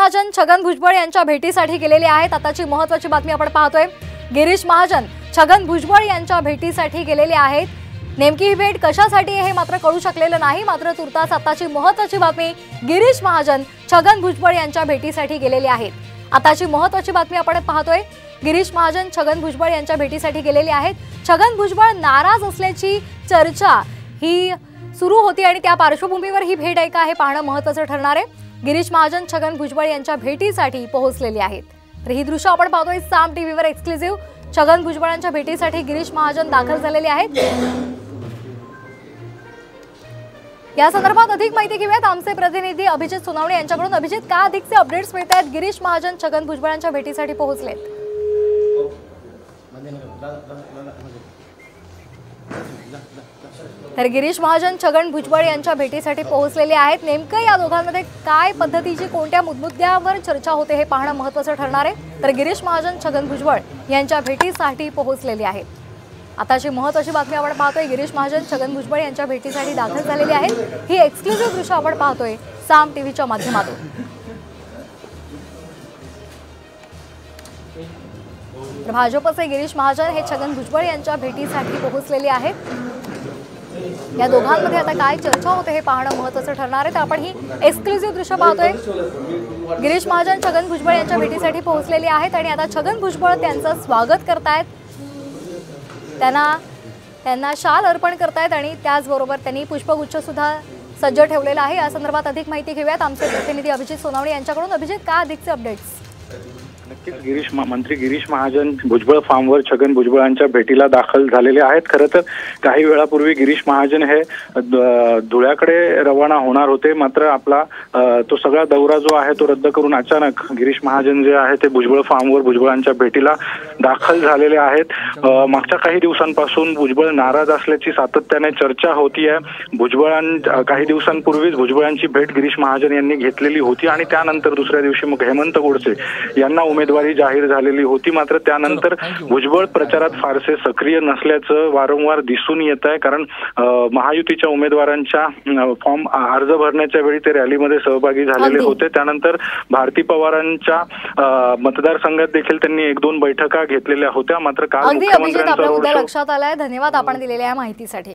महाजन छगन भुजबळ यांच्या भेटीसाठी गेलेले आहेत। आताची महत्त्वाची बातमी आपण पाहतोय। गिरीश महाजन छगन भुजबळ यांच्या भेटीसाठी गेलेले आहेत। नेमकी ही भेट कशासाठी आहे हे मात्र कळू शकलेलं नाही। मात्र तुर्तास आताची महत्त्वाची बातमी, गिरीश महाजन छगन भुजबळ यांच्या भेटीसाठी गेलेले आहेत। आताची महत्त्वाची बातमी आपण पाहतोय। गिरीश महाजन छगन भुजबळ यांच्या भेटीसाठी गेलेले आहेत। छगन भुजबळ नाराज असल्याची चर्चा ही सुरू होती आणि त्या पार्श्वभूमीवर ही भेट आहे का हे पाहणं महत्त्वाचं ठरणार आहे। गिरीश महाजन छगन भुजबळ यांच्या भेटीसाठी पोहोचलेले आहेत। तर ही दृश्य आपण पाहतोय साम टीव्हीवर एक्सक्लुझिव्ह। छगन भुजबळांच्या भेटीसाठी गिरीश महाजन दाखल झालेले आहेत। या संदर्भात अधिक माहिती घेऊयात आमचे प्रतिनिधी अभिजित सोनावणे यांच्याकडून। अभिजित, का अधिकचे अपडेट्स मिळत आहेत? गिरीश महाजन छगन भुजबळांच्या भेटीसाठी पोहोचलेत। तर गिरीश महाजन छगन भुजबळ यांच्या भेटीसाठी पोहोचलेले आहेत। नेमकं या दोघांमध्ये काय पद्धतीची कोणत्या मुद्द्यावर चर्चा होते हे पाहणं महत्त्वाचं ठरणार आहे। तर गिरीश महाजन छगन भुजबळ यांच्या भेटीसाठी पोहोचलेले आहेत। आताची महत्त्वाची बातमी आपण पाहतोय। गिरीश महाजन छगन भुजबळ यांच्या भेटीसाठी दाखल झालेले आहेत। ही एक्सक्लुझिव्ह दृश्य आपण पाहतोय साम टीव्हीच्या माध्यमातून। भाजपचे गिरीश महाजन हे छगन भुजबळ यांच्या भेटीसाठी पोहोचलेले आहेत। या दोघांमध्ये आता काय चर्चा होते हे पाहणं महत्त्वाचं ठरणार आहे। तर आपण ही एक्सक्लुझिव्ह दृश्य पाहतोय। गिरीश महाजन छगन भुजबळ यांच्या भेटीसाठी पोहोचलेले आहेत आणि आता छगन भुजबळ त्यांचं स्वागत करतायत। त्यांना शाल अर्पण करतायत आणि त्याचबरोबर त्यांनी पुष्पगुच्छ सुद्धा सज्ज ठेवलेला आहे। या संदर्भात अधिक माहिती घेऊयात आमचे प्रतिनिधी अभिजित सोनावणे यांच्याकडून। अभिजित, का अधिकचे अपडेट्स? नक्कीच मंत्री गिरीश महाजन भुजबळ फार्मवर छगन भुजबळांच्या भेटीला दाखल झालेले आहेत। खरं तर काही वेळापूर्वी गिरीश महाजन हे धुळ्याकडे रवाना होणार होते, मात्र आपला तो सगळा दौरा जो आहे तो रद्द करून अचानक गिरीश महाजन जे आहे ते भुजबळ फार्मवर भुजबळांच्या भेटीला दाखल झालेले आहेत। मागच्या काही दिवसांपासून भुजबळ नाराज असल्याची सातत्याने चर्चा होतीये। काही दिवसांपूर्वीच भुजबळांची भेट गिरीश महाजन यांनी घेतलेली होती आणि त्यानंतर दुसऱ्या दिवशी मग हेमंत गोडसे यांना उमेदवारी जाहीर झालेली होती। मात्र त्यानंतर भुजबळ प्रचारात फारसे सक्रिय नसल्याचं वारंवार दिसून येत आहे, कारण महायुतीच्या उमेदवारांच्या फॉर्म अर्ज भरण्याच्या वेळी ते रॅलीमध्ये सहभागी झालेले होते। त्यानंतर भारती पवारांच्या मतदारसंघात देखील त्यांनी 1-2 बैठका घेतलेल्या होत्या। मात्र काल मुख्यमंत्र्यांचा लक्षात आलाय। धन्यवाद आपण दिलेल्या या माहितीसाठी।